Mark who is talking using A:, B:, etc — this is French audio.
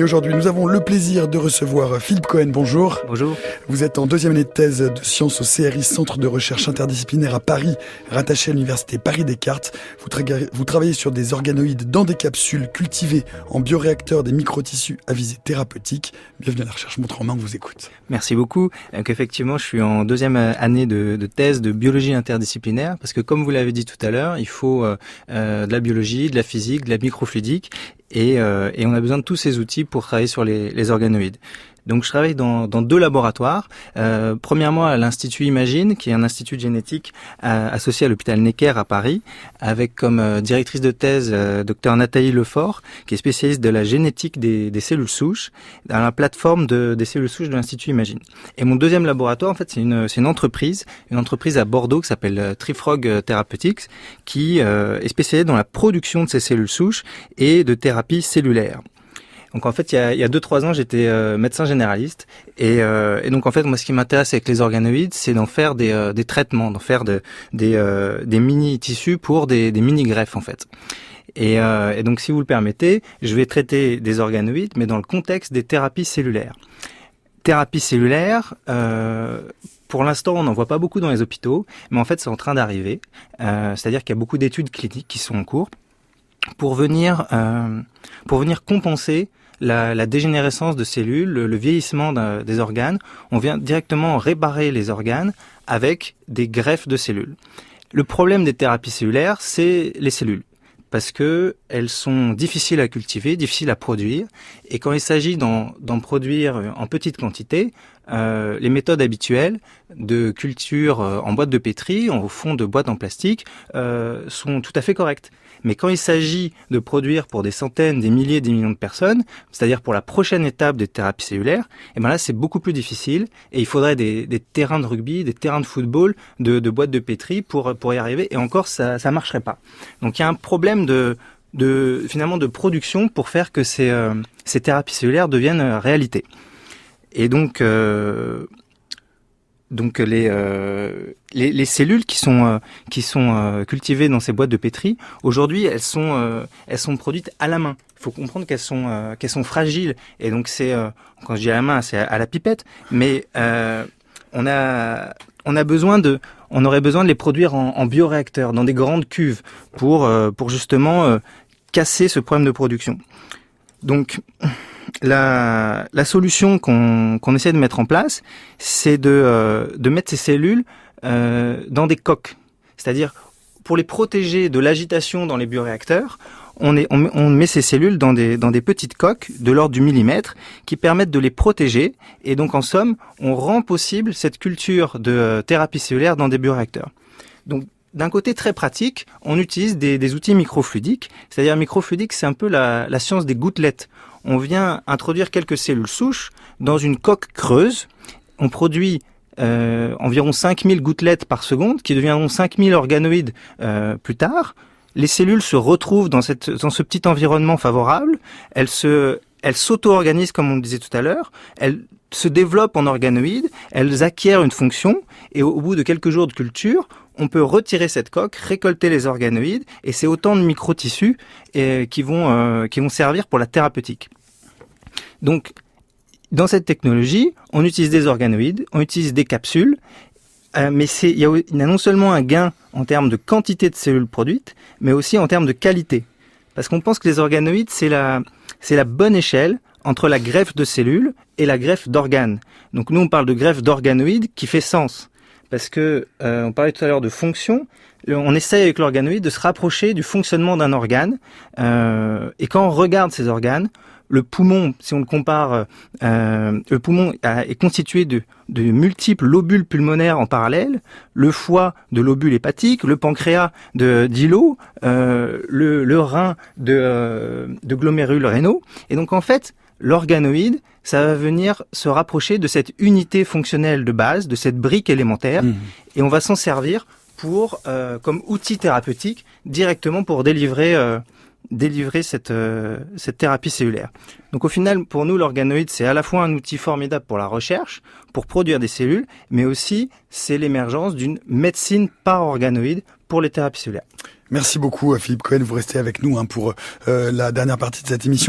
A: Et aujourd'hui, nous avons le plaisir de recevoir Philippe Cohen. Bonjour.
B: Bonjour.
A: Vous êtes en deuxième année de thèse de sciences au CRI, Centre de recherche interdisciplinaire à Paris, rattaché à l'université Paris-Descartes. Vous travaillez sur des organoïdes dans des capsules cultivées en bioréacteurs des microtissus à visée thérapeutique. Bienvenue à la recherche Montre en main, on vous écoute.
B: Merci beaucoup. Donc effectivement, je suis en deuxième année de thèse de biologie interdisciplinaire parce que comme vous l'avez dit tout à l'heure, il faut de la biologie, de la physique, de la microfluidique et on a besoin de tous ces outils pour travailler sur les organoïdes. Donc je travaille dans deux laboratoires. Premièrement à l'Institut Imagine, qui est un institut de génétique associé à l'hôpital Necker à Paris, avec comme directrice de thèse Dr Nathalie Lefort, qui est spécialiste de la génétique des cellules souches, dans la plateforme des cellules souches de l'Institut Imagine. Et mon deuxième laboratoire, en fait, c'est une entreprise à Bordeaux qui s'appelle Trifrog Therapeutics, qui est spécialisée dans la production de ces cellules souches et de thérapie cellulaire. Donc en fait, il y a 2-3 ans, j'étais médecin généraliste et donc en fait, moi, ce qui m'intéresse avec les organoïdes, c'est d'en faire des traitements, d'en faire des mini tissus pour des mini greffes en fait. Et donc, si vous le permettez, je vais traiter des organoïdes, mais dans le contexte des thérapies cellulaires. Thérapie cellulaire, pour l'instant, on n'en voit pas beaucoup dans les hôpitaux, mais en fait, c'est en train d'arriver. C'est-à-dire qu'il y a beaucoup d'études cliniques qui sont en cours pour venir compenser la dégénérescence de cellules, le vieillissement des organes. On vient directement réparer les organes avec des greffes de cellules. Le problème des thérapies cellulaires, c'est les cellules, parce que elles sont difficiles à cultiver, difficiles à produire, et quand il s'agit d'en produire en petite quantité, les méthodes habituelles de culture en boîte de pétri, au fond de boîtes en plastique, sont tout à fait correctes. Mais quand il s'agit de produire pour des centaines, des milliers, des millions de personnes, c'est-à-dire pour la prochaine étape des thérapies cellulaires, et ben là c'est beaucoup plus difficile et il faudrait des terrains de rugby, des terrains de football, de boîtes de pétri pour y arriver. Et encore ça marcherait pas. Donc il y a un problème finalement de production pour faire que ces thérapies cellulaires deviennent réalité. Et donc les cellules qui sont cultivées dans ces boîtes de pétri, aujourd'hui elles sont produites à la main. Il faut comprendre qu'elles sont fragiles et donc c'est quand je dis à la main, c'est à la pipette, mais on aurait besoin de les produire en bioréacteur dans des grandes cuves pour justement casser ce problème de production. Donc la solution qu'on essaie de mettre en place, c'est de mettre ces cellules dans des coques. C'est-à-dire, pour les protéger de l'agitation dans les bioréacteurs, on met ces cellules dans des petites coques de l'ordre du millimètre qui permettent de les protéger. Et donc, en somme, on rend possible cette culture de thérapie cellulaire dans des bioréacteurs. Donc, d'un côté très pratique, on utilise des outils microfluidiques. C'est-à-dire, microfluidique, c'est un peu la science des gouttelettes. On vient introduire quelques cellules souches dans une coque creuse. On produit environ 5000 gouttelettes par seconde, qui deviendront 5000 organoïdes plus tard. Les cellules se retrouvent dans ce petit environnement favorable. Elles s'auto-organisent, comme on le disait tout à l'heure. Elles se développent en organoïdes. Elles acquièrent une fonction. Et au bout de quelques jours de culture, on peut retirer cette coque, récolter les organoïdes, et c'est autant de microtissus qui vont servir pour la thérapeutique. Donc, dans cette technologie, on utilise des organoïdes, on utilise des capsules, mais il y a non seulement un gain en termes de quantité de cellules produites, mais aussi en termes de qualité. Parce qu'on pense que les organoïdes, c'est la bonne échelle entre la greffe de cellules et la greffe d'organes. Donc nous, on parle de greffe d'organoïdes qui fait sens. Parce que on parlait tout à l'heure de fonction, on essaye avec l'organoïde de se rapprocher du fonctionnement d'un organe. Et quand on regarde ces organes, le poumon, si on le compare, le poumon est constitué de multiples lobules pulmonaires en parallèle, le foie de lobules hépatiques, le pancréas d'îlots, le rein de glomérules rénaux. Et donc en fait, l'organoïde, ça va venir se rapprocher de cette unité fonctionnelle de base, de cette brique élémentaire, et on va s'en servir comme outil thérapeutique directement pour délivrer cette thérapie cellulaire. Donc au final, pour nous, l'organoïde, c'est à la fois un outil formidable pour la recherche, pour produire des cellules, mais aussi c'est l'émergence d'une médecine par organoïde pour les thérapies cellulaires.
A: Merci beaucoup Philippe Cohen, vous restez avec nous pour la dernière partie de cette émission.